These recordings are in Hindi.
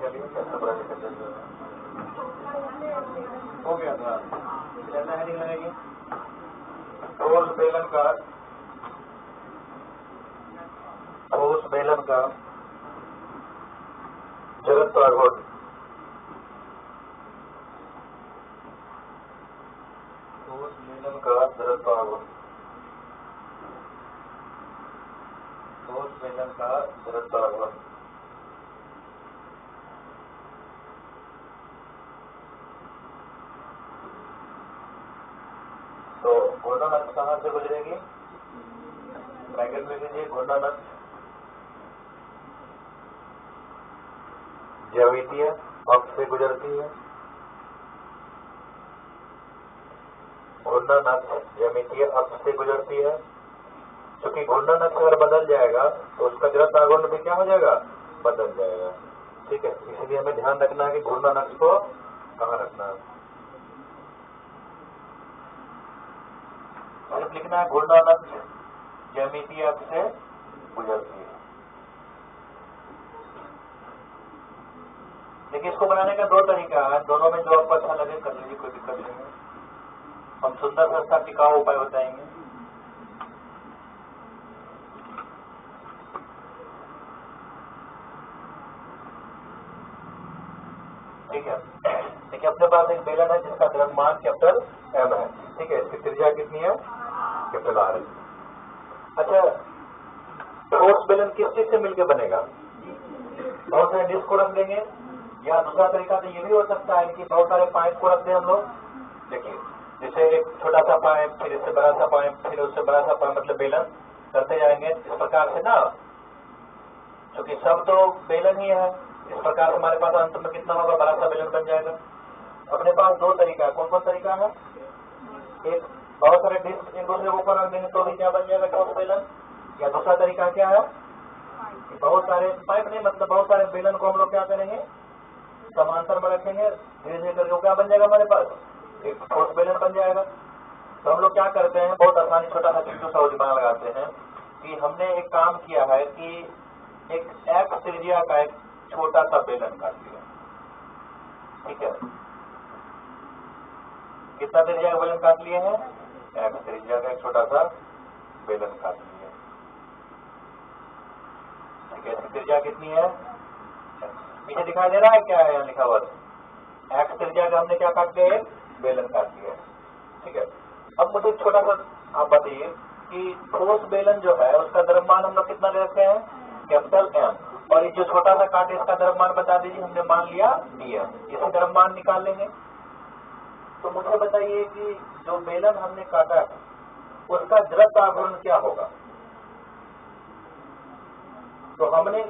चलिए कैसे बड़ा निकल हो गया था। ज्यादा हेडिंग लगेगी ठोस बेलन का जड़त्व आघूर्ण ठोस बेलन का जड़त्व आघूर्ण तो घूर्णन अक्ष कहाँ से गुजरेगी? ब्रैकेट में लीजिए घूर्णन अक्ष ज्यामितीय अक्ष से गुजरती है। घूर्णन अक्ष ज्यामितीय अक्ष से गुजरती है। क्योंकि घूर्णन अक्ष अगर बदल जाएगा तो उसका जड़त्व आघूर्ण भी क्या हो जाएगा? बदल जाएगा। ठीक है, इसलिए हमें ध्यान रखना है कि घूर्णन अक्ष को कहाँ रखना है। सिर्फ लिखना है घूर्णन अक्ष ज्यामितीय अक्ष से गुजरती है। देखिए, इसको बनाने का दो तरीका है, दोनों में जो आपको अच्छा लगे कर लीजिए, कोई दिक्कत नहीं है। हम सुंदर सस्ता टिकाऊ उपाय बताएंगे। ठीक है, देखिए अपने पास एक बेलन है जिसका द्रव्यमान कैपिटल एम है। ठीक है, इसकी त्रिज्या कितनी है? कैपिटल आर है। अच्छा, ठोस बेलन किस चीज से मिलकर बनेगा? बहुत सारे डिस्क को रख देंगे, या दूसरा तरीका तो ये भी हो सकता है कि बहुत सारे पाइप को रख दें हम लोग। देखिए, जैसे एक छोटा सा पाइप, फिर इससे बड़ा सा पाइप, फिर उससे बड़ा सा पाइप, मतलब बेलन करते जाएंगे इस प्रकार से ना, क्योंकि सब तो बेलन ही है। इस प्रकार हमारे पास अंत में कितना होगा? बड़ा सा बेलन बन जाएगा। अपने पास दो तरीका है। कौन कौन तरीका है? एक, बहुत सारे डिस्क एक दूसरे के ऊपर रख देंगे तो भी क्या बन जाएगा? ठोस बेलन। या दूसरा तरीका क्या है? बहुत सारे पाइप नहीं, मतलब बहुत सारे बेलन को हम लोग क्या करेंगे? समांतर में रखेंगे, धीरे धीरे करके क्या बन जाएगा? हमारे पास एक ठोस बेलन बन जाएगा। तो हम लोग क्या करते हैं? बहुत आसानी, छोटा सा चिट्टू सा दिमाग लगाते हैं कि हमने एक काम किया है कि एक एक्स त्रिज्या का एक छोटा सा बेलन काट लिया। ठीक है, कितना त्रिज्या का बेलन काट लिए हैं? एक्स त्रिज्या का एक छोटा सा बेलन काट लिया। ठीक है, इसकी त्रिज्या कितनी है? पीछे दिखाई दे रहा है क्या है यहाँ लिखा हुआ? एक्स त्रिज्या का हमने क्या काट लिया? एक बेलन काट लिया। ठीक है, अब मुझे छोटा सा आप बताइए कि ठोस बेलन जो है उसका द्रव्यमान हम लोग कितना ले रखे हैं? Capital M. और ये जो छोटा सा काट है इसका द्रव्यमान बता दीजिए, हमने मान लिया डीएम। इसे द्रव्यमान निकाल लेंगे। तो मुझे बताइए कि जो बेलन हमने काटा है उसका जड़त्व आघूर्ण क्या होगा? तो हमने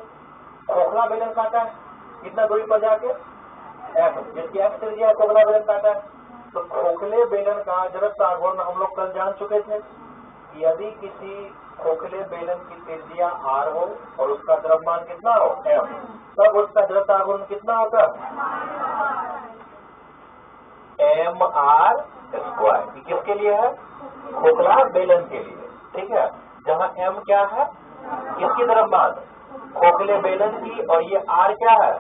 खोखला बेलन काटा है, कितना दूरी पर जाके? एफ, जिसकी एक्स त्रिज्या खोखला बेलन काटा है। तो खोखले बेलन का जड़त्व आघूर्ण हम लोग कल जान चुके थे। यदि किसी खोखले बेलन की त्रिज्या आर हो और उसका द्रव्यमान कितना हो? एम, तब उसका जड़त्व आघूर्ण कितना होगा? M R square. किसके लिए है? खोखला बेलन के लिए। ठीक है, जहाँ एम क्या है? किसकी द्रव्यमान? खोखले बेलन की, और ये आर क्या है?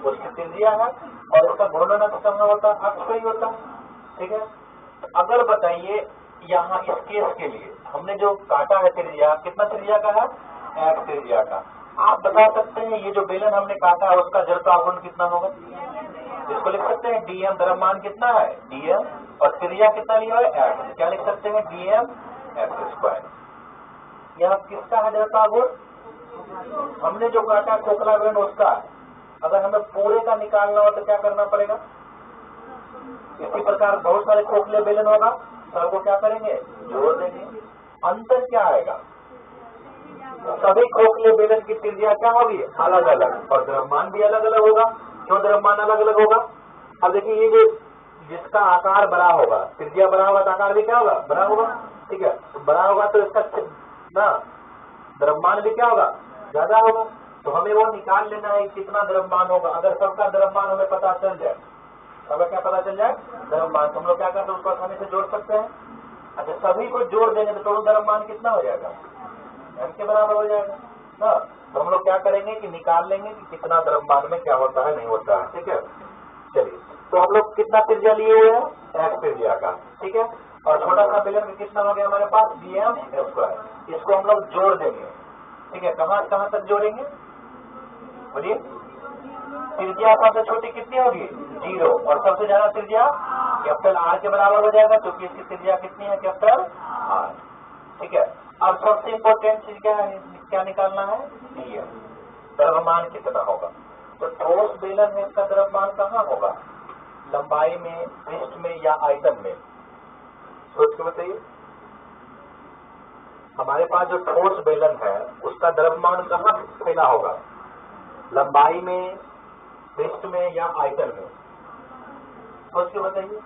उसकी त्रिज्या है। और उसका घूर्णन अक्ष कहाँ होता? अक्ष पे ही होता। ठीक है, तो अगर बताइए यहाँ इस केस के लिए हमने जो काटा है त्रिज्या, कितना त्रिज्या का है? एक्स त्रिज्या का। आप बता सकते हैं ये जो बेलन हमने काटा है उसका जड़त्व आघूर्ण कितना होगा? इसको लिख सकते हैं डीएम। द्रव्यमान कितना है? डीएम। और त्रिज्या कितना लिया है? एक्स। क्या लिख सकते हैं? DM x square. यह किसका है जड़त्व आघूर्ण? हमने जो काटा खोखला बेलन उसका। अगर हमें पूरे का निकालना हो तो क्या करना पड़ेगा? इसी प्रकार बहुत सारे खोखले बेलन होगा, सबको क्या करेंगे? जोड़ देंगे। अंतर क्या आएगा? सभी खोखले बेलन की त्रिज्या क्या होगी? अलग अलग, और द्रव्यमान भी अलग अलग होगा। क्यों द्रव्यमान अलग अलग होगा? अब देखिए, ये जो जिसका आकार बड़ा होगा, त्रिज्या बड़ा होगा तो आकार भी क्या होगा? बड़ा होगा। ठीक है, तो बड़ा होगा तो इसका ना द्रव्यमान भी क्या होगा? ज्यादा होगा। तो हमें वो निकाल लेना है कितना द्रव्यमान होगा। अगर सबका द्रव्यमान हमें पता चल जाए, हमें क्या पता चल जाए? द्रव्यमान। तो हम लोग क्या करते हैं? उसको आसानी से जोड़ सकते हैं। अच्छा, सभी को जोड़ देंगे तो टोटल द्रव्यमान कितना हो जाएगा? एम के बराबर हो जाएगा। ना। तो हम लोग क्या करेंगे कि निकाल लेंगे कि कितना द्रव्यमान में क्या होता है नहीं होता है। ठीक है, चलिए तो हम लोग कितना त्रिज्या लिए हुए हैं, x त्रिज्या का। ठीक है, और छोटा सा बेलन में कितना हो गया हमारे पास, dm²। इसको हम लोग जोड़ देंगे। ठीक है, कहाँ कहाँ तक जोड़ेंगे बोलिए। त्रिज्या सबसे छोटी कितनी होगी, 0, और सबसे ज्यादा त्रिज्या कैपिटल R के बराबर हो जाएगा, क्योंकि इसकी त्रिज्या कितनी है, कैपिटल R। ठीक है, अब सबसे इम्पोर्टेंट चीज क्या है, क्या निकालना है, dm, द्रव्यमान कितना होगा। तो ठोस बेलन है, इसका द्रव्यमान कहाँ होगा, लंबाई में, पृष्ठ में या आयतन में, सोच के बताइए। हमारे पास जो ठोस बेलन है उसका द्रव्यमान कहाँ फैला होगा, लंबाई में, पृष्ठ में या आयतन में, सोच के बताइए।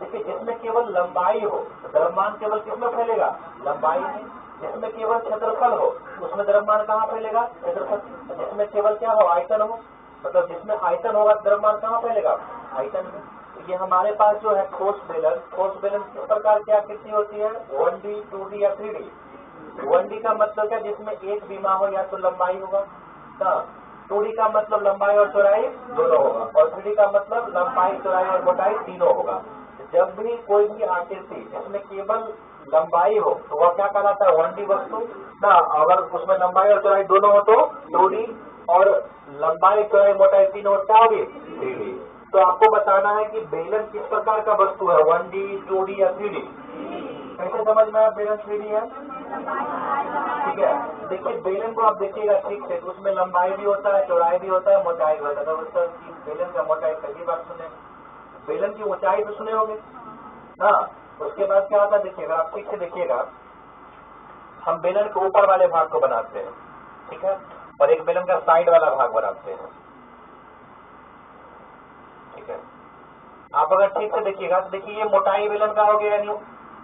देखिए, जिसमें केवल लंबाई हो द्रव्यमान केवल किसमें फैलेगा, लंबाई में। जिसमें केवल क्षेत्रफल हो उसमें द्रव्यमान कहाँ फैलेगा, क्षेत्रफल। जिसमें केवल क्या हो, आयतन हो, मतलब जिसमें आयतन होगा द्रव्यमान कहाँ फैलेगा, आयतन में। ये हमारे पास जो है ठोस बेलन किस प्रकार की आकृति होती है, 1D 2D या 3D। 1D का मतलब क्या, जिसमें एक बीमा हो या तो लंबाई होगा ना, 2D का मतलब लंबाई और चौड़ाई दोनों होगा, और 3D का मतलब लंबाई, चौड़ाई और मोटाई तीनों होगा। जब भी कोई भी आकृति जिसमें केवल लंबाई हो तो वह क्या कहलाता है, 1D वस्तु ना। अगर उसमें लंबाई और चौड़ाई दोनों हो तो 2D, और लंबाई, चौड़ाई, मोटाई तीनों क्या होगी, 3D। तो आपको बताना है कि बेलन किस प्रकार का वस्तु है, 1D 2D या 3D। कैसे समझ में आया बेलन 3D है, ठीक है। देखिए बेलन को आप देखिएगा ठीक से, उसमें लंबाई भी होता है, चौड़ाई भी होता है, मोटाई भी होता है। तो उसका बेलन का मोटाई पहली बार सुने, बेलन की ऊंचाई तो सुने होंगे ना। उसके बाद क्या होता है, देखिएगा आप ठीक से देखिएगा, हम बेलन के ऊपर वाले भाग को बनाते हैं, ठीक है, और एक बेलन का साइड वाला भाग बनाते हैं। ठीक है, आप अगर ठीक से देखिएगा तो देखिए ये मोटाई बेलन का हो गया, यानी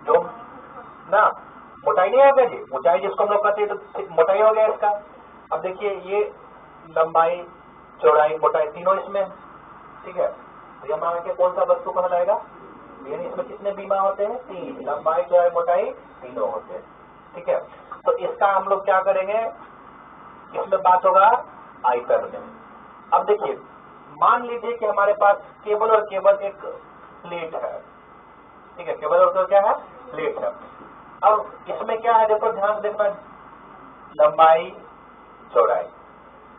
जो ना मोटाई नहीं होगा जी, ऊंचाई जिसको हम लोग कहते हैं, तो मोटाई हो गया इसका। अब देखिए ये लंबाई, चौड़ाई, मोटाई तीनों इसमें, ठीक है। तो ये मान के कौन सा वस्तु कहलाएगा, यानी इसमें कितने बीमा होते हैं, 3, लंबाई, चौड़ाई, मोटाई तीनों होते हैं। ठीक है, तो इसका हम लोग क्या करेंगे, इसमें बात होगा आयतन में। अब देखिए मान लीजिए कि हमारे पास केवल और केवल एक प्लेट है, ठीक है, केवल और केवल क्या है, प्लेट है। अब इसमें क्या है, देखो ध्यान से देखना, लंबाई, चौड़ाई,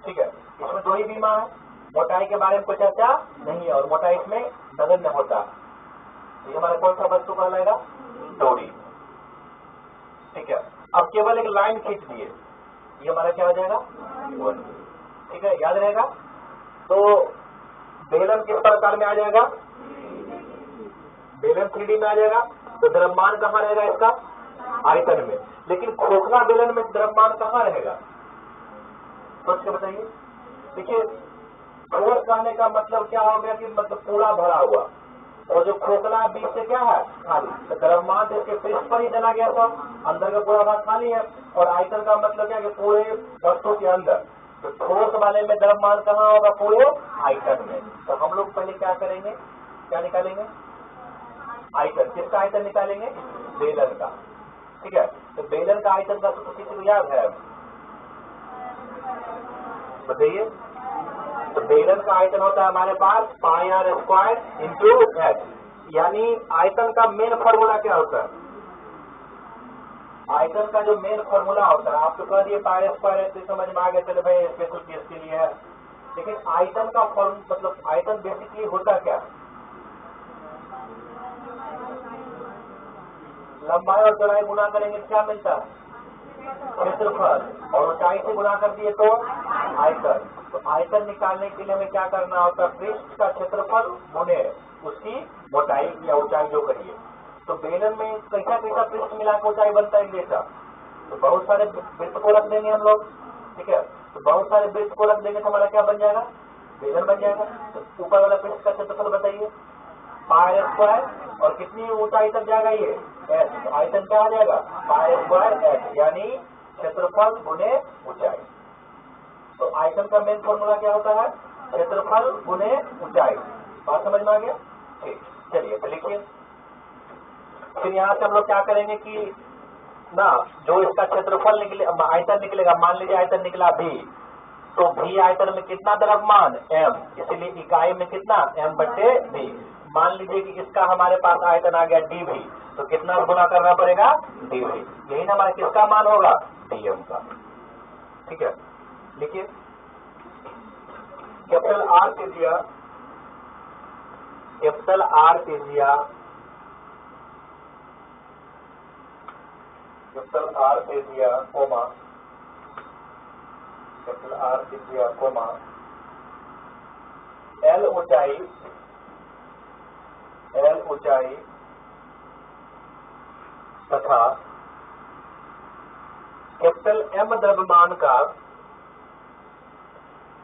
ठीक है, इसमें 2 ही बीमा है, मोटाई के बारे में कोई चर्चा नहीं है, और मोटाई इसमें नगण्य होता है। तो ये हमारा कौन सा वस्तु कहलाएगा, डोरी। ठीक है, अब केवल एक लाइन खींच दिए, ये हमारा क्या हो जाएगा, 1। ठीक है, याद रहेगा। तो बेलन किस प्रकार में आ जाएगा, बेलन 3D में आ जाएगा। तो द्रव्यमान कहाँ रहेगा इसका, आयतन में। लेकिन खोखला बेलन में द्रव्यमान कहाँ रहेगा, सोच के बताइए। देखिए ठोस कहने का मतलब क्या हो गया कि मतलब पूरा भरा हुआ, और जो खोखला बीच से क्या है, खाली। तो द्रव्यमान तो इसके पृष्ठ पर ही चला गया था, अंदर का पूरा भाग खाली है। और आयतन का मतलब क्या कि पूरे वस्तु के अंदर। तो ठोस वाले में द्रव्यमान कहाँ होगा, पूरे आयतन में। तो हम लोग पहले क्या करेंगे, क्या निकालेंगे, आयतन। किसका आयतन निकालेंगे, बेलन का। ठीक है, तो बेलन का आयतन का सूत्र किसी को याद है, बताइए। तो बेलन का आयतन होता है हमारे पास πr² इंटू h, यानी आयतन का मेन फॉर्मूला क्या होता है, आयतन का जो मेन फॉर्मूला होता है, आप तो कह दिए πr² है तो समझ में आ गया, चले भाई स्पेशल केस के लिए है। लेकिन आयतन का फॉर्मूला मतलब आयतन बेसिकली होता क्या, लंबाई और चौड़ाई गुना करेंगे क्या मिलता है, क्षेत्रफल, और ऊंचाई से गुना कर दिए तो आयतन। तो आयतन निकालने के लिए हमें क्या करना होता है, पृष्ठ का क्षेत्रफल गुने उसकी मोटाई या ऊंचाई जो करिए। तो बेलन में कैसा कैसा पृष्ठ मिला के ऊंचाई बनता है जैसा, तो बहुत सारे वृत्त को रख देंगे हम लोग, ठीक है। तो बहुत सारे वृत्त को रख देंगे तो हमारा क्या बन जाएगा, बेलन बन जाएगा। तो ऊपर वाला पृष्ठ का क्षेत्रफल बताइए, πr², और कितनी ऊंचाई तक जाएगा ये, h। तो आयतन क्या आ जाएगा, πr² h, यानी क्षेत्रफल गुने ऊंचाई। तो आयतन का मेन फॉर्मूला क्या होता है, क्षेत्रफल गुने ऊंचाई। बात समझ में आ गया, ठीक। चलिए तो लिखिए, फिर यहाँ से हम लोग क्या करेंगे कि ना, जो इसका क्षेत्रफल निकले, आयतन निकलेगा, मान लीजिए आयतन निकला भी, तो भी आयतन में कितना द्रव्यमान m, इसलिए इकाई में कितना m/v। मान लीजिए कि इसका हमारे पास आयतन आ गया dv, तो कितना गुना करना पड़ेगा dv, यही ना हमारे किसका मान होगा dm का। ठीक है, लिखिए कैपिटल R त्रिज्या, कैपिटल R त्रिज्या, कैपिटल R त्रिज्या कोमा, कैपिटल R त्रिज्या कोमा L ऊंचाई, L ऊंचाई तथा कैपिटल M द्रव्यमान का,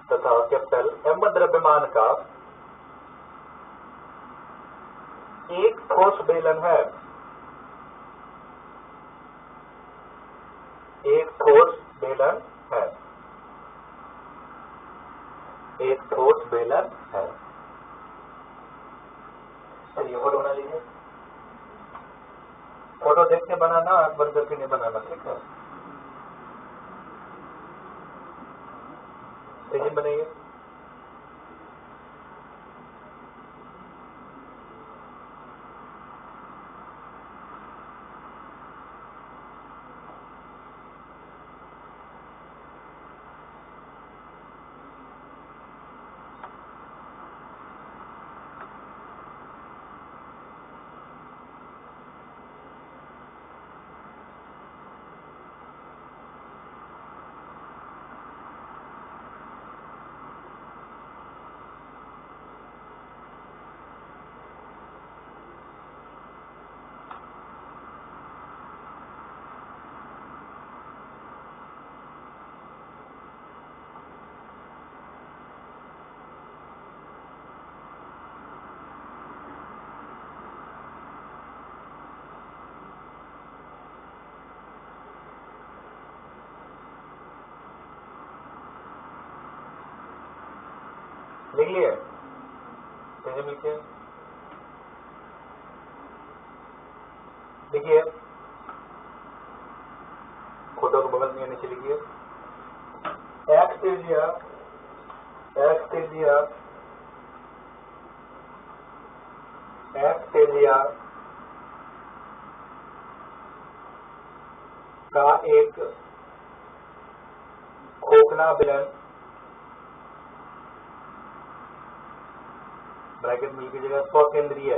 तथा कैपिटल M द्रव्यमान का एक ठोस बेलन है, एक ठोस बेलन है, एक ठोस बेलन है। चलिए फोटो बना लीजिए, फोटो देख के बनाना, आंख बंद करके नहीं बनाना, ठीक है। तेजी बनाइए। लिख लिए, लिखिए, देखिए फोटो को बगल में नीचे लिखिए, एक्स त्रिज्या, एक्स त्रिज्या, एक्स त्रिज्या का एक खोखला बेलन, ब्रैकेट में लिख लीजिएगा, स्वकेंद्रीय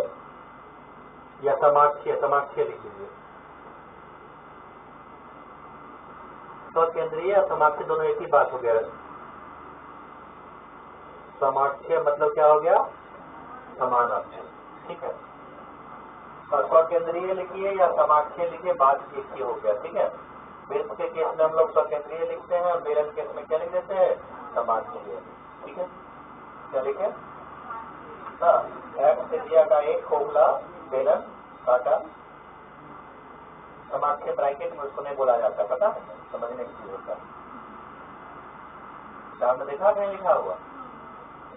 या समाक्षीय, समाक्षीय लिख लीजिए, स्वकेंद्रीय या समाक्षीय दोनों एक ही बात हो गया। समाक्षीय मतलब क्या हो गया, समान अक्ष, ठीक है। और स्वकेंद्रीय लिखिए या समाक्षीय लिखिए, बात एक ही हो गया, ठीक है। वृत्त के केस में हम लोग स्वकेंद्रीय लिखते हैं और बेलन केस में क्या लिख देते हैं, समाक्षीय, ठीक है। क्या लिखे, एक्स त्रिज्या का एक खोखला बेलन काटा, समाक्षीय ब्रैकेट में उसको नहीं बोला जाता, पता है, समझने की चीज होता है। आपने देखा कहीं लिखा हुआ,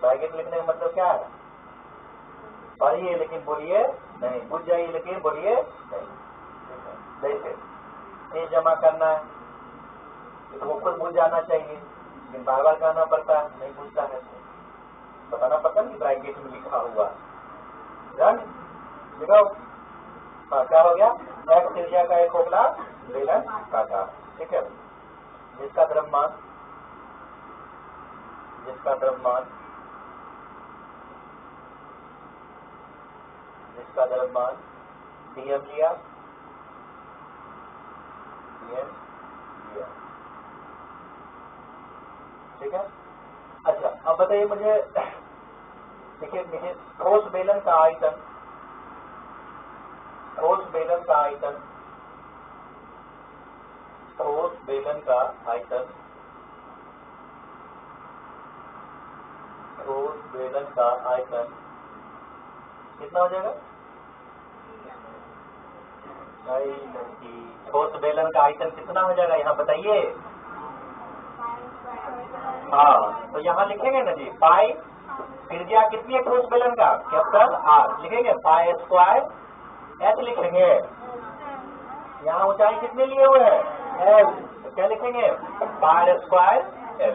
ब्रैकेट लिखने का मतलब क्या है, पढ़िए लेकिन बोलिए नहीं, बुझ जाइए लेकिन बोलिए नहीं। जैसे तेज जमा करना है तो वो खुद बुझ जाना चाहिए, लेकिन बार बार कहना पड़ता है, नहीं बुझता है, बताना पता नहीं ब्रैकेट में लिखा हुआ लिखाओ। हाँ, क्या हो गया, एक्स त्रिज्या का एक खोखला बेलन काटा, ठीक है। जिसका द्रव्यमान, जिसका द्रव्यमान, जिसका द्रव्यमान डीएम लिया, डीएम लिया, ठीक है। अच्छा, अब बताइए मुझे, देखिए ठोस बेलन का आयतन, ठोस बेलन का आयतन, ठोस बेलन का आयतन, ठोस बेलन का आयतन कितना हो जाएगा, ठोस बेलन का आयतन कितना हो जाएगा, यहाँ बताइए। हाँ, तो यहाँ लिखेंगे ना जी, पाई त्रिज्या कितनी है ठोस बेलन का, कैपिटल आर लिखेंगे, पाई स्क्वायर एच लिखेंगे, यहाँ ऊंचाई कितने लिए हुए हैं एल, तो क्या लिखेंगे पाई स्क्वायर एल।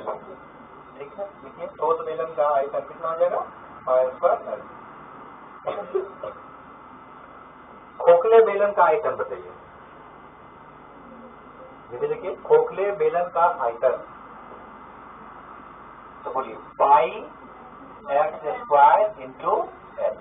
ठीक है, देखिए ठोस बेलन का आयतन कितना हो जाएगा पाई स्क्वायर एल। खोखले बेलन का आयतन बताइए, ये देखिए खोखले बेलन का आयतन, तो बोलिए पाई एक्स स्क्वायर इंटू एल।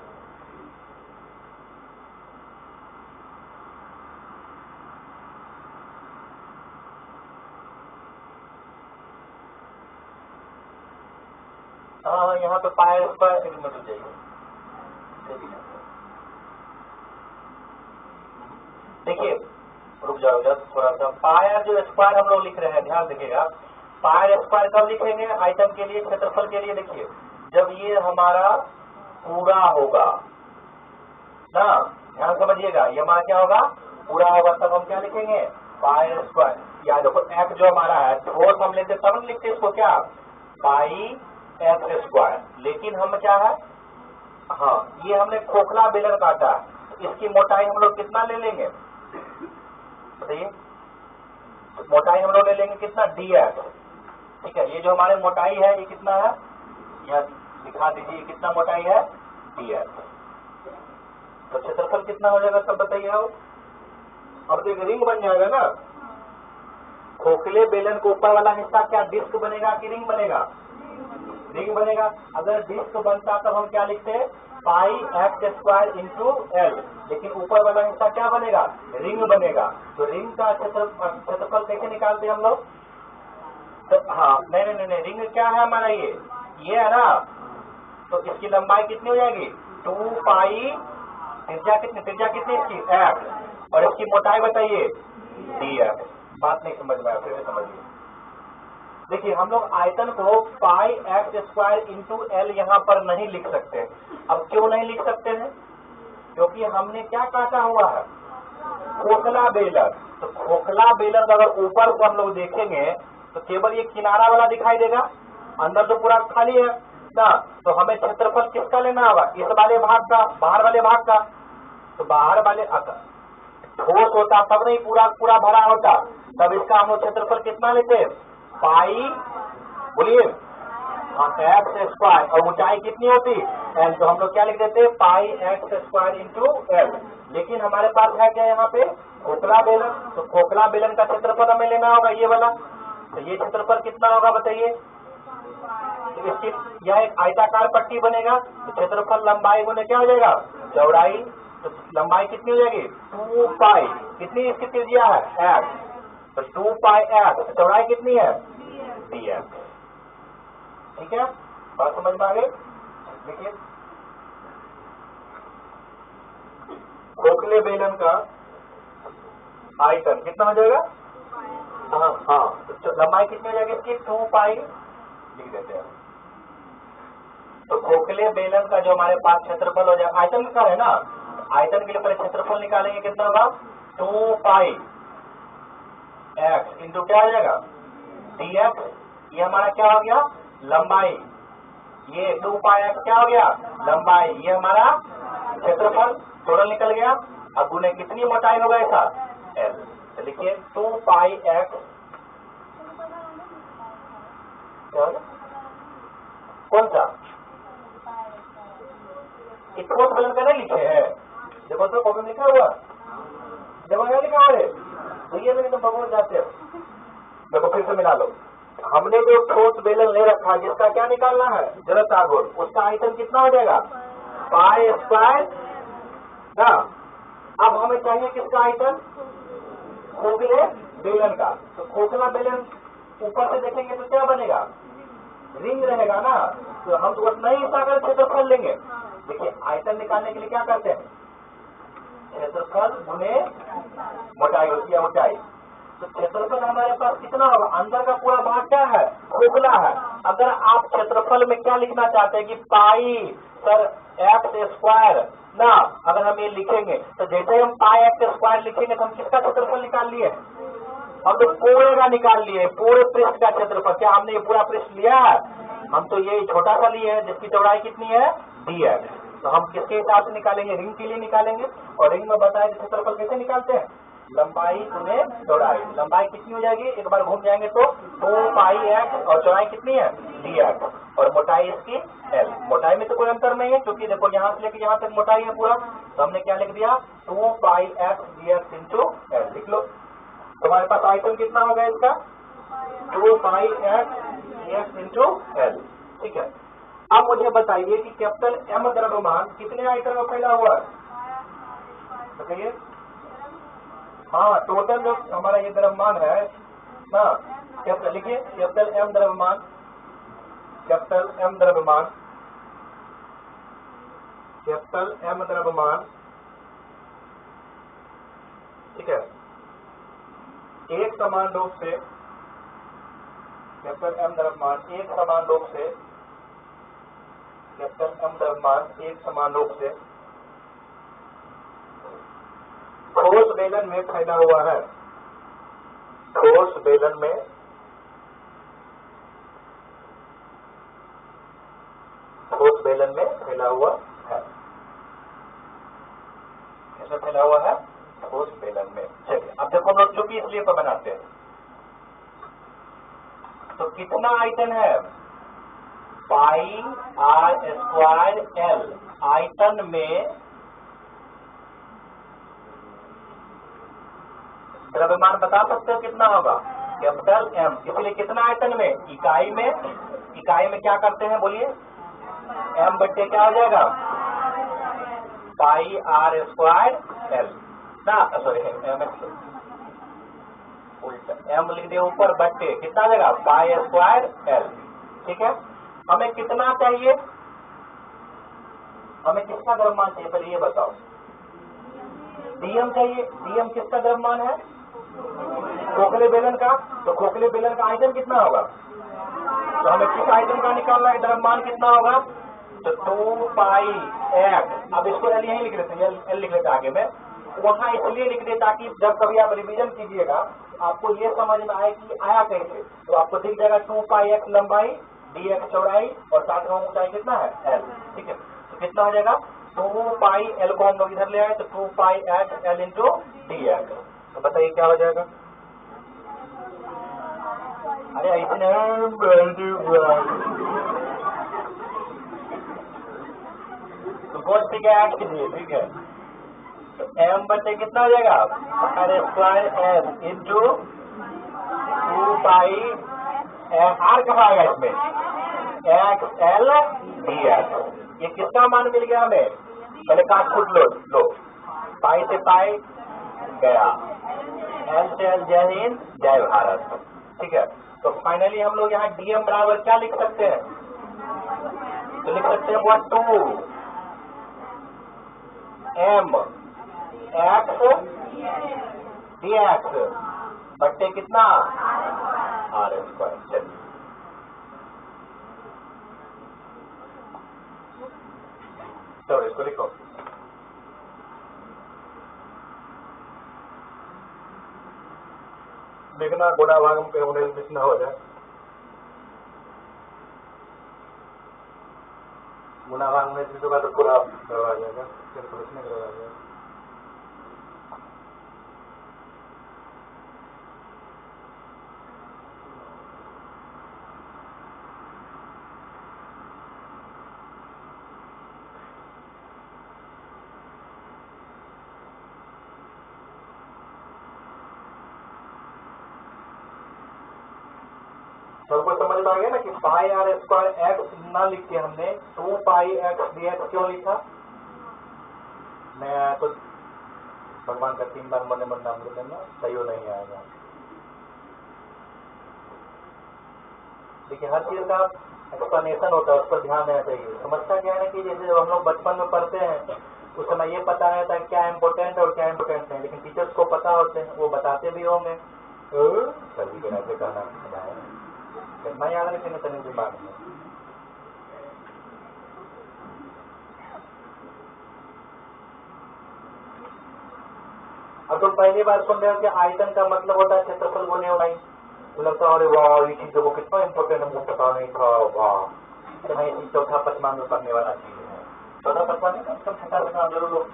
हाँ यहाँ पे पाई स्क्वायर में मिल जाइए। देखिए रुक जाओ जब थोड़ा सा, पायर जो स्क्वायर हम लोग लिख रहे हैं ध्यान देखिएगा, पायर स्क्वायर कब लिखेंगे आयतन के लिए क्षेत्रफल के लिए, देखिए जब ये हमारा पूरा होगा ना, ध्यान समझिएगा, ये हमारा क्या होगा पूरा होगा, तब हम क्या लिखेंगे पाई स्क्वायर। या देखो एक्स जो हमारा है ठोस हम लेते तब लिखते इसको क्या पाई एक्स स्क्वायर, लेकिन हम क्या है हाँ ये हमने खोखला बेलन काटा है, इसकी मोटाई हम लोग कितना ले लेंगे बताइए, मोटाई हम लोग ले लेंगे कितना डी एक्स। ठीक है, ये जो हमारे मोटाई है ये कितना है, यह दिखा दीजिए कितना मोटाई है डी एक्स। तो क्षेत्रफल कितना हो जाएगा सब बताइए आओ। अब तो एक रिंग बन जाएगा ना, खोखले बेलन को ऊपर वाला हिस्सा क्या डिस्क बनेगा कि रिंग बनेगा, रिंग बनेगा। अगर डिस्क बनता तब हम क्या लिखते हैं पाई एक्स स्क्वायर इंटू एल, लेकिन ऊपर वाला हिस्सा क्या बनेगा रिंग बनेगा। तो रिंग का क्षेत्रफल कैसे निकालते हैं हम लोग, तो हाँ नहीं रिंग क्या है हमारा ये है ना, तो इसकी लंबाई कितनी हो जाएगी 2 पाई, त्रिज्या कितनी इसकी एक्स, और इसकी मोटाई बताइए डी एक्स। बात नहीं समझ में आया फिर समझिए। देखिए हम लोग आयतन को पाई एक्स स्क्वायर इंटू एल यहाँ पर नहीं लिख सकते। अब क्यों नहीं लिख सकते हैं, क्योंकि हमने क्या काटा हुआ है खोखला बेलन। तो खोखला बेलन अगर ऊपर को हम लोग देखेंगे तो केवल ये किनारा वाला दिखाई देगा, अंदर तो पूरा खाली है ना। तो हमें क्षेत्रफल किसका लेना होगा, इस वाले भाग का, बाहर वाले भाग का। तो बाहर वाले ठोस होता तब नहीं पूरा भरा होता, तब इसका हम लोग क्षेत्रफल कितना लेते हैं पाई, बोलिए एक्स स्क्वायर, और ऊंचाई कितनी होती एल, तो हम लोग क्या लिख देते हैं पाई एक्स स्क्वायर इंटू एल। लेकिन हमारे पास है क्या यहाँ पे खोखला बेलन, तो खोखला बेलन का क्षेत्रफल हमें लेना होगा ये वाला। तो ये क्षेत्रफल कितना होगा बताइए, तो इसकी यह एक आयताकार पट्टी बनेगा, तो क्षेत्रफल लंबाई गुने क्या हो जाएगा चौड़ाई, तो लंबाई कितनी हो जाएगी 2 पाई, कितनी इसकी त्रिज्या है एक्स, तो 2 पाई एक्स, चौड़ाई कितनी है डी एक्स। ठीक है, बात समझ में आ गई। देखिए खोखले बेलन का आयतन कितना हो जाएगा, हाँ तो लंबाई कितनी हो जाएगी इसकी 2 पाई लिख देते हैं। तो खोखले बेलन का जो हमारे पास क्षेत्रफल हो जाएगा, आयतन का है ना, आयतन के लिए पहले क्षेत्रफल निकालेंगे कितना होगा 2 पाई एक्स इंटू क्या हो जाएगा डी एक्स, ये हमारा क्या हो गया लंबाई, ये 2 पाई एक्स क्या हो गया लंबाई, ये हमारा क्षेत्रफल टोटल निकल गया। अब गुने कितनी मोटाई होगा ऐसा एल, तो लिखिए 2 पाई एक्स, कौन सा ठोस बेलन का नहीं लिखे हैं, देखो तो कॉपी में लिखा हुआ, देखो क्या लिखा हुआ है, तो ये मेरे तो भगवान जाते हो, देखो फिर से मिला लो। हमने जो ठोस बेलन ले रखा जिसका क्या निकालना है जड़त्व आघूर्ण, उसका आयतन कितना हो जाएगा पाई स्क्वायर ना। अब हमें चाहिए किसका आयतन खोखले बेलन का, तो खोखला बेलन ऊपर से देखेंगे तो क्या बनेगा रिंग रहेगा ना, तो हम तो उतना ही हिस्सा कर क्षेत्रफल लेंगे। देखिए आयतन निकालने के लिए क्या करते हैं क्षेत्रफल गुने मोटाई होती है ऊंचाई, तो क्षेत्रफल हमारे पास कितना होगा, अंदर का पूरा भाग क्या है खोखला है। अगर आप क्षेत्रफल में क्या लिखना चाहते हैं कि पाई सर एक्स स्क्वायर ना, अगर हम ये लिखेंगे तो जैसे हम पाई एक्स स्क्वायर लिखेंगे तो हम किसका क्षेत्रफल निकाल लिए, हम तो पूरे का निकाल लिए, पूरे पृष्ठ का क्षेत्रफल। क्या हमने ये पूरा पृष्ठ लिया है, हम तो ये छोटा सा लिए है जिसकी चौड़ाई कितनी है डी एक्स। तो हम किसके हिसाब से निकालेंगे रिंग के लिए निकालेंगे, और रिंग में बताया क्षेत्रफल कैसे निकालते हैं लंबाई गुने चौड़ाई। लंबाई कितनी हो जाएगी, एक बार घूम जाएंगे तो 2πx और चौड़ाई कितनी है dx, और मोटाई इसकी l। मोटाई में तो कोई अंतर नहीं है क्योंकि देखो यहाँ से लेकर यहाँ तक मोटाई है पूरा, तो हमने क्या लिख दिया 2πx dx इंटू l। लिख लो। तुम्हारे पास आयतन कितना होगा इसका 2πx dx इंटू l। ठीक है। अब मुझे बताइए कि कैपिटल M द्रव्यमान कितने आयतन में फैला हुआ है, बताइए। हाँ, टोटल जो हमारा ये द्रव्यमान है ना, कैपिटल लिखिए, कैपिटल M द्रव्यमान, कैपिटल M द्रव्यमान, कैपिटल M द्रव्यमान, ठीक है, एक समान रूप से, कैपिटल M द्रव्यमान एक समान रूप से, कैपिटल M द्रव्यमान एक समान रूप से ठोस बेलन में फैला हुआ है। ठोस बेलन में फैला हुआ है। कैसे फैला हुआ है, ठोस बेलन में। चलिए अब देखो हम लोग चुकी इसलिए पर बनाते हैं, तो कितना आयतन है पाई r स्क्वायर l। आयतन में द्रव्यमान बता सकते हो कितना होगा, कैपिटल M। इसलिए कितना आयतन में, इकाई में, इकाई में क्या करते हैं बोलिए, M बट्टे क्या हो जाएगा पाई r स्क्वायर l ना, सॉरी उल्टा M लिख दिया ऊपर, बट्टे कितना आ जाएगा पाई स्क्वायर l। ठीक है। हमें कितना चाहिए, हमें किसका द्रव्यमान चाहिए पहले ये बताओ। dm चाहिए। dm किसका द्रव्यमान है, खोखले बेलन का। तो खोखले बेलन का आयतन कितना होगा, तो हमें किस आयतन का निकालना है, द्रव्यमान कितना होगा, तो 2πx। अब इसको l यहीं लिख लेते हैं, l लिख लेते हैं आगे में, वहां इसलिए लिख दे ताकि जब कभी आप रिवीजन कीजिएगा आपको ये समझ में आए कि आया कैसे। तो आपको दिख जाएगा 2πx लंबाई, dx चौड़ाई, और साथ में ऊंचाई कितना है l। ठीक है, तो कितना हो जाएगा 2πl को हम लोग इधर ले आए तो 2πx l इंटू dx। तो बताइए क्या हो जाएगा। अरे इतने तो ठीक है ऐड कीजिए। ठीक है, तो m बटे कितना हो जाएगा r square l into 2π r कब आएगा इसमें x l dx। ये कितना मान मिल गया हमें, पहले काट फुट लो, पाई से पाई गया, एल से एल, जय हिंद जय भारत। ठीक है, तो फाइनली हम लोग यहाँ डीएम बराबर क्या लिख सकते हैं, तो लिख सकते हैं वो 2m x dx बट्टे कितना r स्क्वायर। चलिए तो इसको लिखो, देखना गुणा भाग में कहीं मिस ना हो जाए। गुणा भाग में जिस होगा तो पूरा करवा जाएगा, कैलकुलेशन करवा जाएगा। सबको समझ में आ गया ना कि पाई आर स्क्वायर एक्स ना लिख के हमने 2πx dx क्यों लिखा। मैं तो भगवान का 3 बार मन नाम ले लेना, सही हो नहीं आएगा। देखिए हर चीज का एक्सप्लेनेशन होता है, उस पर ध्यान देना चाहिए। समझता क्या है कि जैसे हम लोग बचपन में पढ़ते हैं उस समय ये पता रहता है क्या इम्पोर्टेंट और क्या इम्पोर्टेंट नहीं, लेकिन टीचर्स को पता होते हैं, वो बताते भी होंगे। सभी को ऐसे कहना कितना याद रखे ना तने दिमाग में। अब तुम पहली बार सुन रहे हो कि आयतन का मतलब होता है क्षेत्रफल गुने ऊंचाई, तो लगता है अरे वाह ये चीजों को कितना इम्पोर्टेंट हमको पता नहीं था। वाह तो मैं इसी चौथा पचमान में पढ़ने वाला चीज है। चौथा पचमान नहीं, कम से कम 6 जरूर लोग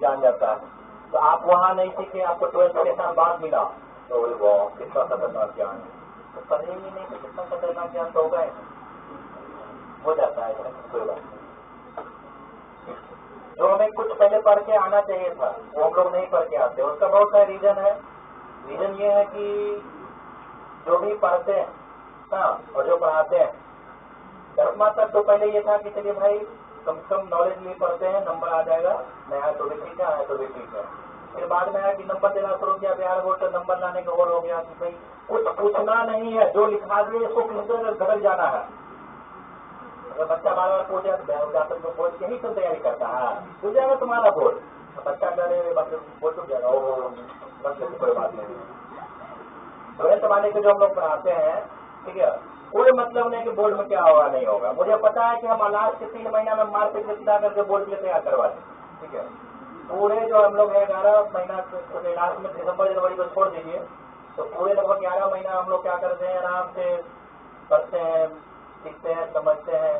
जान जाता है। तो आप वहाँ नहीं सीखे, आपको 12th के साथ बाद मिला, तो बोले वाह कितना खतरनाक ज्ञान है, तो पढ़े ही नहीं तो कितना खतरनाक ज्ञान तो होगा, हो जाता है कोई बात नहीं। जो हमें कुछ पहले पढ़ के आना चाहिए था वो हम लोग नहीं पढ़ के आते, उसका बहुत सारा रीजन है। रीजन ये है कि जो भी पढ़ते हैं हाँ और जो पढ़ाते हैं 10वां तक तो पहले ये था कि चलिए भाई कम से कम नॉलेज लिए पढ़ते हैं, नंबर आ जाएगा, नहीं आया तो भी ठीक है, आया तो भी ठीक है। फिर बाद में आया कि नंबर देना शुरू किया, बिहार बोर्ड का नंबर लाने का और हो गया कि भाई कुछ पूछना नहीं है, जो लिखा दिए इसको किसी तरह घटक जाना है। अगर बच्चा बार बार पूछ जाए तो बोर्ड के ही तो तैयारी करता है, पूछ जाएगा तुम्हारा बोर्ड, बच्चा डरे बोर्ड टूट जाएगा, बस कोई बात नहीं। 12th वाले के जो हम लोग पढ़ाते हैं, ठीक है, कोई मतलब नहीं कि बोर्ड में क्या होगा नहीं होगा। मुझे पता है कि हम लास्ट के 3 महीना में मार्क सीधा करके बोर्ड के लिए तैयार करवा दें, ठीक है। पूरे जो हम लोग है 11 महीना लास्ट में दिसंबर जनवरी को छोड़ दीजिए, तो पूरे लगभग 11 महीना हम लोग क्या करते हैं, आराम से पढ़ते हैं, सीखते हैं, समझते हैं,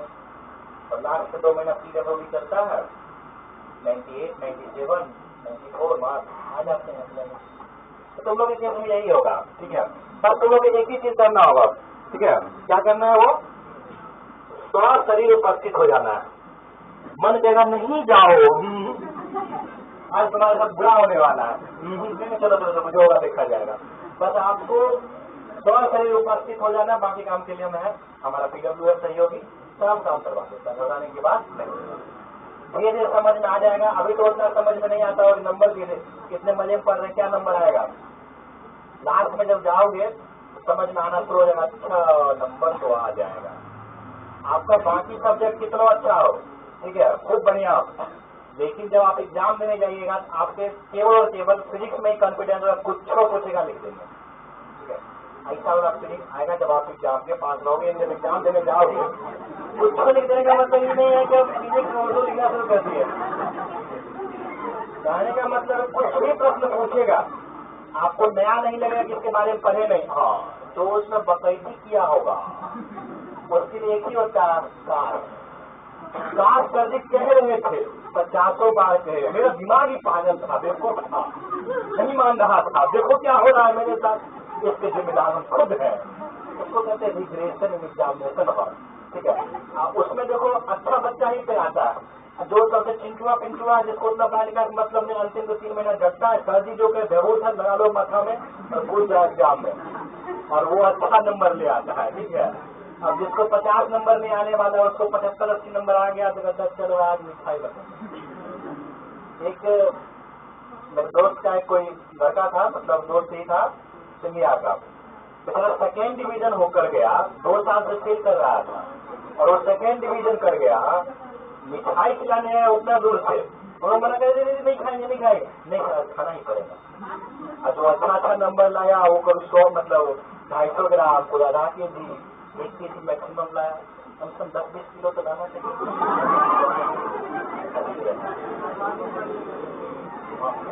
और लास्ट के 2 महीना PWB चलता है, 98, 97, 94 मार्क्स आ जाते हैं। तो तुम लोग के केस में यही होगा, ठीक है। बस तुम लोग एक ही चीज करना होगा, ठीक है। क्या करना है, वो थोड़ा शरीर उपस्थित हो जाना है। मन कहेगा नहीं जाओ, आज तुम्हारे साथ बुरा होने वाला है, चलो चलो मुझे होगा देखा जाएगा। बस आपको थोड़ा शरीर उपस्थित हो जाना, बाकी काम के लिए मैं हमारा PWF सहयोगी सब काम करवा देता है, बताने की बात नहीं। धीरे धीरे समझ में आ जाएगा। अभी तो उतना समझ में नहीं आता और नंबर कितने मजे में पढ़ रहे, क्या नंबर आएगा। लास्ट में जब जाओगे तो समझ में आना शुरू हो जाएगा, अच्छा नंबर तो आ जाएगा। आपका बाकी सब्जेक्ट कितना अच्छा हो, ठीक है, खूब बढ़िया, लेकिन जब आप एग्जाम देने जाइएगा आपके केवल और केवल फिजिक्स में ही कॉन्फिडेंस होगा, कुछ पूछेगा लिख देंगे, ठीक है। ऐसा वाला फिजिक्स आएगा जब आप एग्जाम के पास रहोगे। जब एग्जाम देने जाओगे कुछ लिख देने का मतलब ये नहीं है कि फिजिक्स में उर्दू लिखना शुरू कर दिए। कहने का मतलब कुछ भी प्रश्न पूछेगा, आपको नया नहीं लगेगा कि इसके बारे में पढ़े नहीं, हाँ तो उसमें बकैती किया होगा, उसके लिए एक ही होता है काश कर कह रहे थे 50 बार कहे, मेरा दिमाग ही पागल था, बेवकूफ था, नहीं मान रहा था, देखो क्या हो रहा है मेरे साथ, इसके जिम्मेदार हम खुद हैं। उसको कहते हैं रिग्रेशन एग्जामिनेशन हॉल, ठीक है। उसमें देखो अच्छा बच्चा ही पे आता है, जो सबसे चिंटुआ पिंटुआ जिसको उतना पढ़ा लिखा मतलब नहीं, अंतिम तो 3 महीना जगता है, सर्दी जो के बेहोश है लगा लो माथा में और भूल जाए एग्जाम में, और वो अच्छा नंबर ले आता है, ठीक है। अब जिसको 50 नंबर नहीं आने वाला है उसको 75-80 नंबर आ गया तो कहता चलो आज मिठाई बता। एक मेरे दोस्त का एक कोई लड़का था, मतलब दोस्त ही था सिंगिया का, बेचारा 2nd डिवीजन होकर गया, 2 साल से फेल कर रहा था, और वो 2nd डिवीजन कर गया। मिठाई खिलाने आया उतना दूर से, और मना कर नहीं खाएंगे नहीं खाएंगे, नहीं खाना ही पड़ेगा। और जो अच्छा नंबर लाया वो कभी 100 मतलब 250 ग्राम पूरा आधा KG 1 KG मैक्सिमम लाया, कम से कम 10-20 किलो तो लाना चाहिए।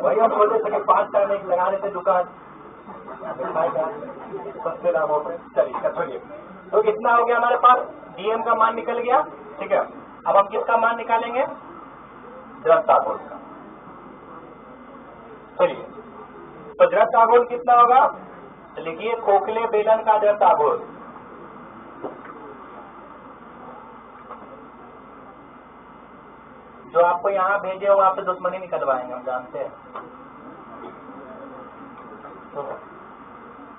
वही हम सोचे थे कि 5 टाइम एक लगा देते दुकान मिठाई का सस्ते दामों में। चलिए छोड़िए, तो कितना हो गया हमारे पास, DM का मान निकल गया, ठीक है। अब हम किसका मान निकालेंगे, जड़ता गुण का। चलिए, तो जड़ता गुण कितना होगा, लिखिए खोखले बेलन का जड़ता गुण, जो आपको यहाँ भेजे हो आपसे दुश्मनी निकलवाएंगे, हम जानते हैं। तो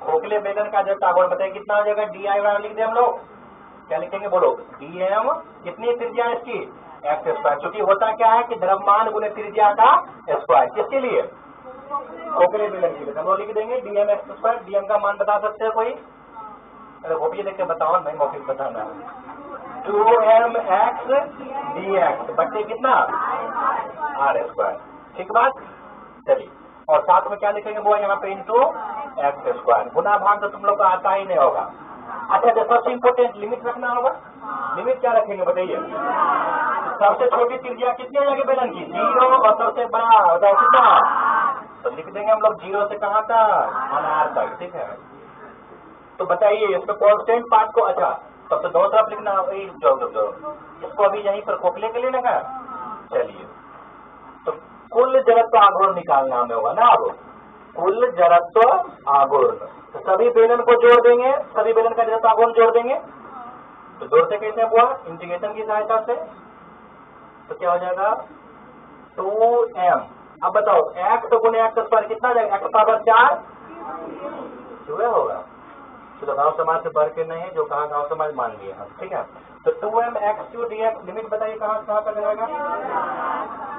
खोखले बेलन का जड़ता गुण बताइए कितना हो जाएगा, DI लिख दे हम लोग, क्या लिखेंगे बोलो, DM कितनी त्रिज्या इसकी x², क्योंकि होता क्या है कि द्रव्यमान गुणे त्रिज्या का स्क्वायर, किसके लिए, खोखले बेलन के लिए। हम लोग लिख देंगे DM x²। DM का मान बता सकते हैं कोई, अरे वो भी देख के बताओ, नहीं मौखिक बताना है, 2mx dx बच्चे कितना r², ठीक बात। चलिए, और साथ में क्या लिखेंगे वो यहाँ पे इंटू x², गुना भाग तो तुम लोग को आता ही नहीं होगा। अच्छा तो सबसे इम्पोर्टेंट लिमिट रखना होगा, लिमिट क्या रखेंगे बताइए, सबसे छोटी त्रिज्या कितनी हो जाएगी बेलन की, 0, और सबसे बड़ा बताओ कितना, तो लिख देंगे हम लोग 0 से कहाँ तक, r तक, ठीक है। तो बताइए इसमें कांस्टेंट पार्ट को, अच्छा तब तो दोनों तरफ लिखना, जो इसको अभी यहीं पर खोखले के लिए लगा। चलिए, तो कुल जड़त्व आघूर्ण निकालना हमें होगा ना। अब कुल जड़त्व आघूर्ण, तो सभी बेलन को जोड़ देंगे, सभी बेलन का जड़त्व आघूर्ण जोड़ देंगे। तो जोड़ते कैसे हुआ? इंटीग्रेशन की सहायता से। तो क्या हो जाएगा 2m। अब बताओ x गुणे x स्क्वायर कितना आ जाएगा? x पावर 4 जो होगा। चलो गांव समाज से बढ़ के नहीं है, जो कहा गांव समाज मान लिए हम, ठीक है। तो 2mx3 dx लिमिट बताइए कहाँ तक जाएगा?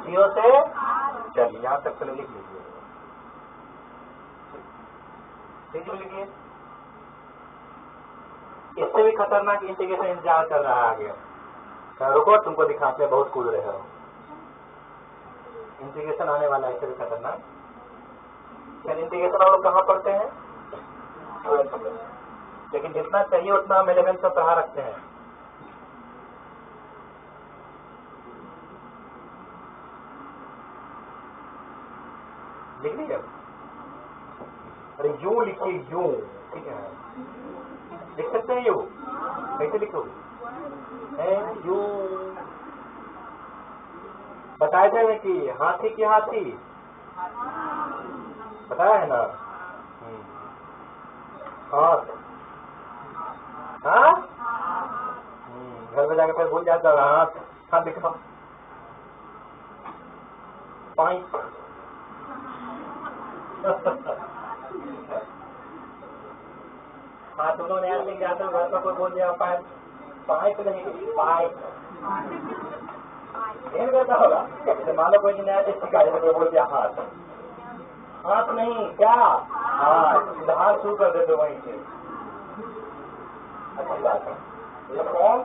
0 से, चलिए यहाँ तक पहले लिख लीजिए, लिखिए। इससे भी खतरनाक इंटीग्रेशन इंतजार कर रहा है आगे। रुको तुमको दिखाते हैं, बहुत कूद रहे हो। इंटीग्रेशन आने वाला है, इससे भी खतरनाक। इंटीग्रेशन हम लोग कहाँ पढ़ते हैं? लेकिन जितना चाहिए उतना हम 11 में पढ़ा रखते हैं। लिख लीजिए। अरे यू लिखिए, यू, ठीक है। लिख सकते हैं यू? कैसे लिखोगे? यू बताए थे कि हाथी की हाथी बताया है ना। हाथ, हाँ, घर में जाकर फिर भूल जाता है। हाथ, हाथ दिखा, पाइप। हाँ, तुम लोग नया लिख जाते हो, घर पर कोई बोल दिया पाइप, पाइप नहीं, पाइप कहता होगा। मान लो कोई नया चीज सिखा तो बोल दिया हाथ, हाथ नहीं, क्या हाथ, हाथ शुरू कर देते वहीं से। अच्छी बात है, ये फॉर्म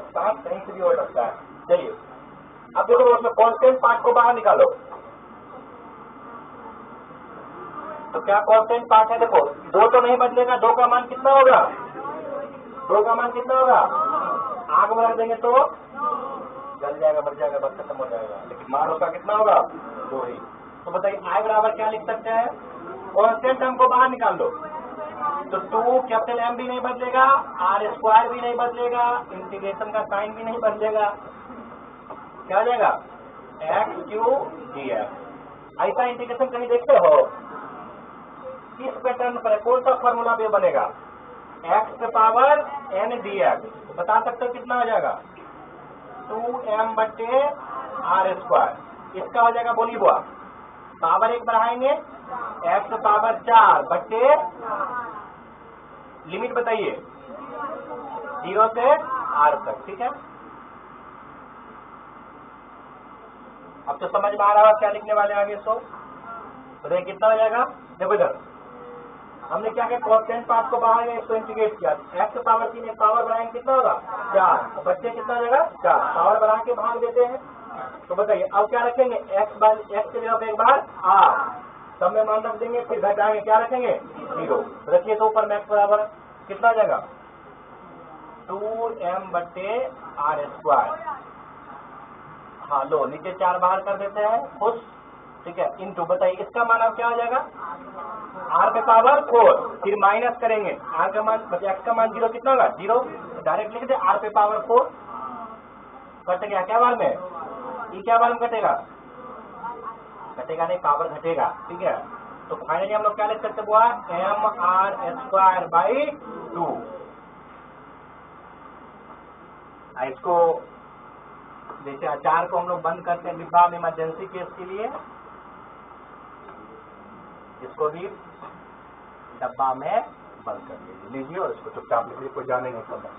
स्टार्ट कहीं से भी हो सकता है। चलिए अब देखो उसमें कॉन्स्टेंट पार्ट को बाहर निकालो। तो क्या कॉन्स्टेंट पार्ट है? देखो 2 तो नहीं बदलेगा, 2 का मान कितना होगा? 2 का मान कितना होगा? आग में रख देंगे तो जल जाएगा, मर जाएगा, बस खत्म हो जाएगा। लेकिन मान उसका कितना होगा? 2 ही। तो बताइए आई बराबर क्या लिख सकते हैं? कॉन्स्टेंट टर्म को बाहर निकाल लो। तो 2 कैपिटल M भी नहीं बदलेगा, R स्क्वायर भी नहीं बदलेगा, इंटीग्रेशन का साइन भी नहीं बदलेगा। क्या हो जाएगा? x3dx। ऐसा इंटीग्रेशन कहीं देखते हो? किस पैटर्न पर, कौन सा फॉर्मूला पे बनेगा? x power n dx। बता सकते हो कितना हो जाएगा? 2m बटे R स्क्वायर। इसका हो जाएगा, बोली बुआ, पावर 1 बढ़ाएंगे, x पावर 4 बटे, लिमिट बताइए 0 से R तक, ठीक है। अब तो समझ में आ रहा है क्या लिखने वाले आगे। इसको बताइए कितना हो जाएगा? देखो इधर हमने क्या किया, कॉन्स्टेंट पार्ट को बाहर गया, इसको इंटीग्रेट किया। x पावर 3 में पावर बढ़ाएंगे कितना होगा? 4 बच्चे कितना हो जाएगा? 4। पावर बढ़ा के भाग देते हैं। तो बताइए अब क्या रखेंगे? x के जगह एक बार r, सब में मान रख देंगे, फिर घटाएंगे, क्या रखेंगे? 0 रखिए। तो ऊपर मैक्स बराबर कितना हो जाएगा? 2m बटे R स्क्वायर। हाँ लो, नीचे 4 बाहर कर देते हैं, खुश, ठीक है। इंटू, बताइए इसका मान अब क्या हो जाएगा? R पे पावर 4, फिर माइनस करेंगे, R का मान मतलब x का मान 0 कितना होगा? 0। डायरेक्ट लिख दे R पे पावर 4, कट गया क्या बार में? ये क्या बार में कटेगा? कटेगा नहीं, पावर घटेगा, ठीक है। तो फाइनली हम लोग क्या लिख सकते हुआ? mR square by 2। इसको जैसे अचार को हम लोग बंद करते हैं डिब्बा में इमरजेंसी केस के लिए, इसको भी डब्बा में बंद कर लीजिए और इसको चुपचाप लिखिए, कोई जाने नहीं समझ।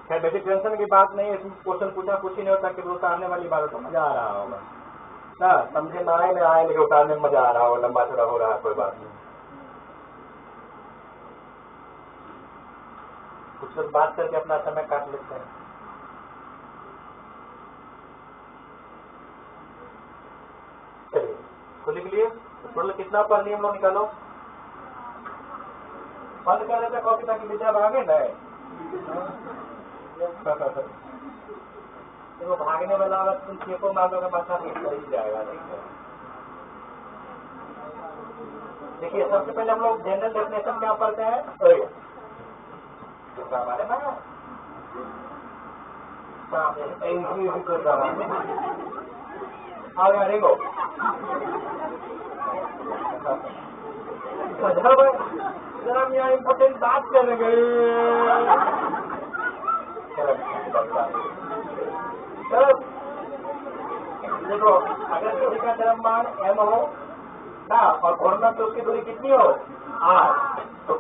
खैर बेसिक टेंशन की बात नहीं है, इसमें क्वेश्चन पूछा कुछ ही नहीं होता कि उतारने वाली बात तो मजा आ रहा होगा ना, समझे ना आए ना आए, लेकिन उतारने में मजा आ रहा होगा, लंबा चौड़ा हो रहा है, कोई बात नहीं। कुछ लोग बात करके अपना समय काट लेते हैं। चलिए तो लिख लिए, टोटल कितना पर नियम लोग निकालो। बंद कर देता कॉपी ताकि विद्या भागे ना। तो भागने वाला अगर तुम चेको मांगोगे बच्चा तो ही जाएगा, ठीक है। देखिए सबसे पहले हम लोग जनरल डेफिनेशन क्या पढ़ते हैं? बारे में कर रहा है। आओ यार देखो जरा हम यहाँ इम्पोर्टेंट बात कर रहे हैं। देखो अगर किसी का द्रव्यमान m हो ना और घूर्णन तो उसकी दूरी कितनी हो r, तो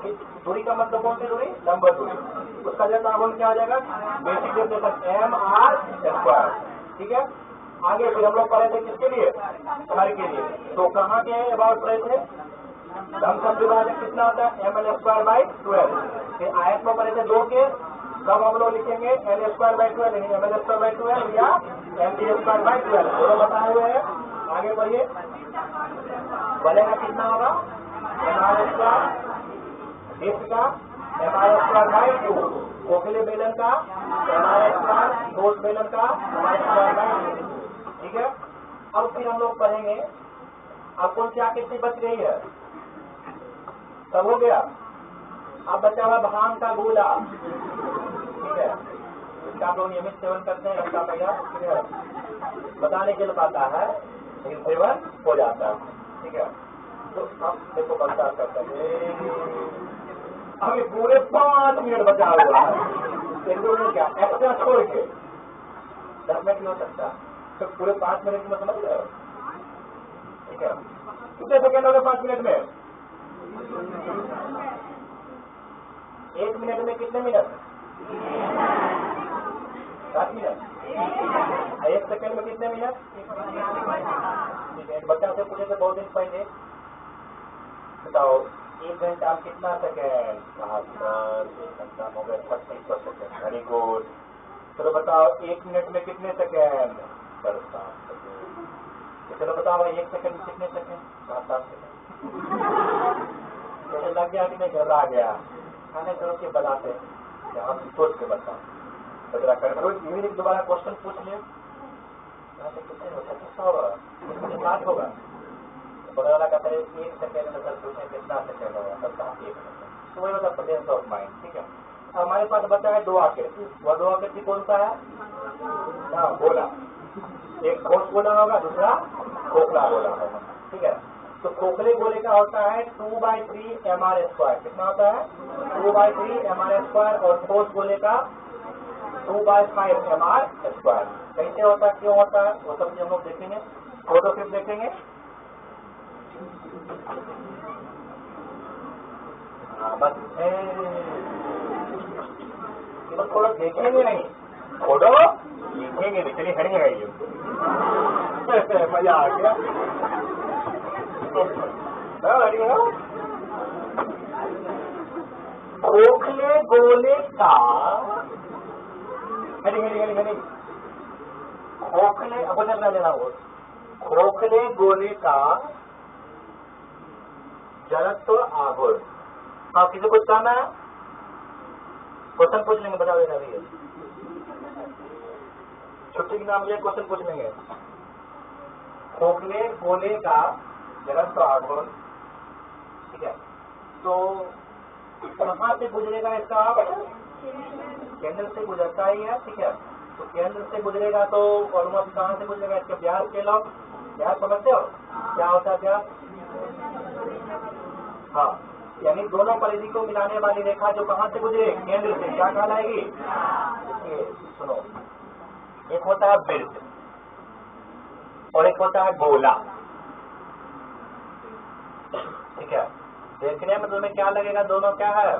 दूरी का मतलब कौन सी दूरी? लंबवत दूरी। उसका जैसा आगुण क्या हो जाएगा? Basic definition m r square. ठीक है, आगे फिर हम लोग पढ़े थे किसके लिए? घर के लिए। तो कहाँ के अबाउट पढ़े थे? लमसम विभाजक कितना होता है? ml square by 12। फिर आयत में पढ़े थे 2 के, कब हम लोग लिखेंगे एल स्क्वायर बाई 12 नहीं ml स्क्वायर बाई 12 या md स्क्वायर बाई 12, दोनों बताए हुए हैं। आगे बढ़िए, बनेगा कितना होगा? mr स्क्वायर डिस्क का mr स्क्वायर बाई 2, खोखले बेलन का mr स्क्वायर, ठोस बेलन का mr स्क्वायर बाई 2। ठीक है, अब फिर हम लोग पढ़ेंगे अब कौन सी आकृति बच गई है? सब हो गया। अब बचा हुआ भांग का गोला। ठीक है, इसका आप लोग नियमित सेवन करते हैं, इसका पहला बताने के लिए पाता है लेकिन सेवन हो जाता है। ठीक है, तो अब देखो बता करते हैं। अभी पूरे 5 मिनट बचा हुआ है, एक दो मिनट क्या एक्स्ट्रा छोड़ के 10 मिनट नहीं हो सकता, तो पूरे 5 मिनट में समझ रहे हो? ठीक है, कितने सेकेंड हो गए 5 मिनट में? 1 मिनट में कितने मिनट? 7 मिनट। 1 सेकेंड में कितने मिनट? ठीक है, बच्चा से पूछे थे बहुत दिन पहले, बताओ 1 घंटा कितना सेकेंड? 72। 1 घंटा हो गया 3600 सेकेंड। Very good. चलो बताओ 1 मिनट में कितने सेकेंड? 7 सेकेंड। चलो बताओ 1 सेकेंड में कितने सेकेंड? 7 सेकेंड। तो लग गया कि नहीं? घबरा गया? खाने चलो के बताते हम सोच के बताओ। बदला कर इवनिंग दोबारा क्वेश्चन पूछ ले, बात होगा। बदला का 1 सेकेंड में सर पूछे कितना सेकेंड होगा? तब कहा 1 सेकेंड। तो वही होता प्रेजेंस ऑफ माइंड। ठीक है, हमारे पास बचा है 2 आकृति। वह 2 आकृति कौन सा है? हाँ, गोला। एक ठोस गोला होगा, दूसरा खोखला गोला होगा। ठीक है, तो खोखले गोले का होता है 2/3 mr स्क्वायर। कितना होता है? 2/3 mr स्क्वायर। और ठोस गोले का 2/5 mr स्क्वायर। कैसे होता है, क्यों होता है, वो सब हम लोग देखेंगे, फोटो क्लिप देखेंगे। बस केवल थोड़ा देखेंगे नहीं, फोटो लिखेंगे भी। चलिए हट जाइए, मजा आ गया। खोखले गोले का खोखले अपना लेना हो, खोखले गोले का जड़त्व आघूर्ण। हाँ, किसी को कहना है? क्वेश्चन पूछ लेंगे, बता देना भैया। छुट्टी के नाम लिए क्वेश्चन पूछ लेंगे। खोखले गोले का जड़त्व आघूर्ण। ठीक है, तो कहाँ से गुजरेगा इसका? केंद्र से गुजरता ही है। ठीक है, तो केंद्र से गुजरेगा तो ऑलमोस्ट कहाँ से गुजरेगा? इसके व्यास के लोग व्यास समझते हो क्या होता है व्यास? हाँ, यानी दोनों परिधि को मिलाने वाली रेखा जो कहाँ से गुजरे? केंद्र से, क्या कहलाएगी? सुनो, एक होता है वृत्त और एक होता है गोला। ठीक है, देखने में तुम्हें क्या लगेगा? दोनों क्या है?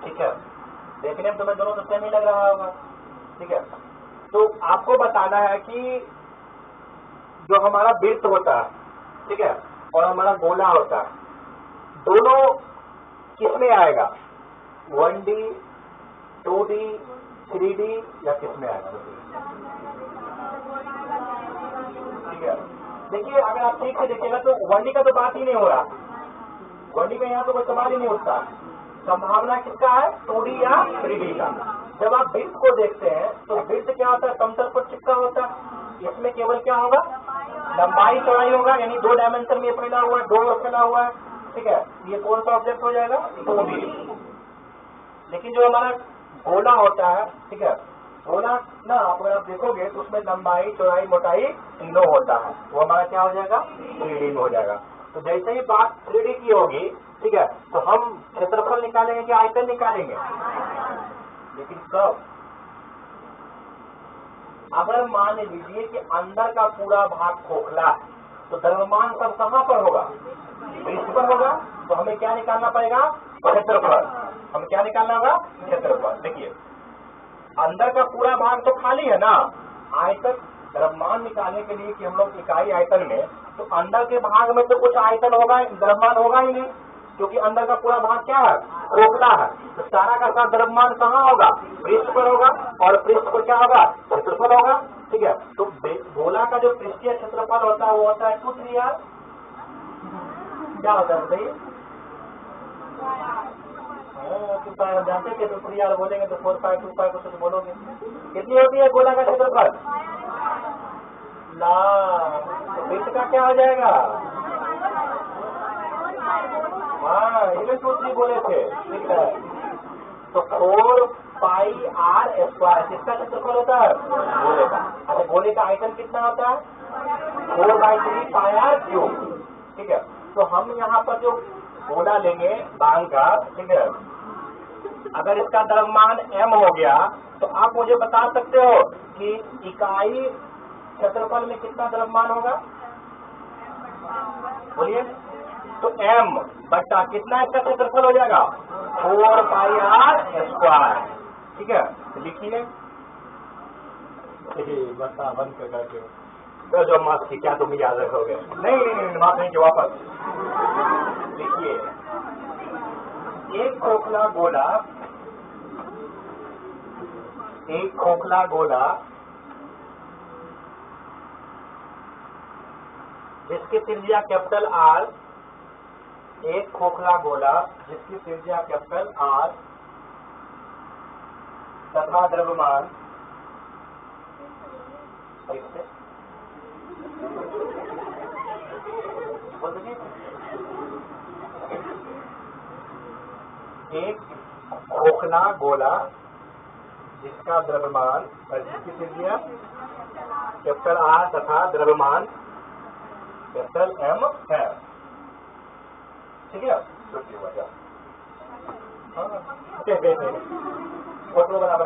ठीक है, देखने में तुम्हें दोनों तो सेम ही लग रहा होगा। ठीक है, तो आपको बताना है कि जो हमारा वृत्त होता है, ठीक है, और हमारा गोला होता है, दोनों किसमें आएगा? 1D, 2D, 3D या किसमें आएगा? ठीक है, देखिए अगर आप ठीक से देखिएगा तो 1D का तो बात ही नहीं हो रहा। 1D का यहाँ तो कोई सवाल ही नहीं उठता। संभावना किसका है? 2D या 3D का। जब आप वृत्त को देखते हैं तो वृत्त क्या होता है? समतल पर चिपका होता है। इसमें केवल क्या होगा? लंबाई चौड़ाई होगा, यानी 2 डायमेंशन में फैला हुआ है, 2 और फैला हुआ है। ठीक है, ये कौन सा ऑब्जेक्ट हो जाएगा? 2D। लेकिन जो हमारा गोला होता है, ठीक है, गोला ना अगर आप देखोगे तो उसमें लंबाई चौड़ाई मोटाई तीनों होता है, वो हमारा क्या हो जाएगा, 3D में हो जाएगा। तो जैसे ही बात 3D की होगी, ठीक है, तो हम क्षेत्रफल निकालेंगे कि आयतन निकालेंगे, लेकिन कब, अगर मान लीजिए कि अंदर का पूरा भाग खोखला है तो द्रव्यमान सब कहाँ पर होगा, पृष्ठ पर होगा, तो हमें क्या निकालना पड़ेगा, क्षेत्रफल। हमें क्या निकालना होगा, क्षेत्रफल। देखिए अंदर का पूरा भाग तो खाली है ना, आयतन द्रव्यमान निकालने के लिए कि हम लोग इकाई आयतन में, तो अंदर के भाग में तो कुछ आयतन होगा, द्रव्यमान होगा ही नहीं, क्योंकि अंदर का पूरा भाग क्या है, खोखला है। तो सारा का सारा द्रव्यमान कहाँ होगा, पृष्ठ पर होगा, और पृष्ठ पर क्या होगा, क्षेत्रफल होगा। ठीक है, तो गोला का जो पृष्ठीय क्षेत्रफल होता है वो होता है 2/3r। क्या होता है बताइए, जानते थे, तो 3r बोलेंगे तो 4π 2π को तो बोलोगे। कितनी होती है गोला का क्षेत्रफल, ला, तो पृष्ठ का क्या हो जाएगा, हाँ इन्हें 2/3 बोले थे, ठीक है। तो 4πr², किसका क्षेत्रफल होता है, गोले का। अच्छा गोले का आयतन कितना होता है, 4/3πr³। ठीक है, तो हम यहाँ पर जो गोला लेंगे बांग का, ठीक है, अगर इसका द्रव्यमान m हो गया तो आप मुझे बता सकते हो कि इकाई क्षेत्रफल में कितना द्रव्यमान होगा, बोलिए। तो m बट्टा कितना इसका क्षेत्रफल हो जाएगा, 4πr²। ठीक है, लिखिए, बता बंद करके तो जो मस्त थी क्या तुम याद रखोगे, नहीं माफ नहीं, वापस लिखिए। एक खोखला गोला जिसकी त्रिज्या कैपिटल R, एक खोखला गोला जिसकी त्रिज्या कैपिटल R तथा द्रव्यमान, एक खोखला गोला जिसका द्रव्यमान और जिसकी त्रिज्या कैपिटल R तथा द्रव्यमान कैपिटल M है, ठीक है। फोटो बना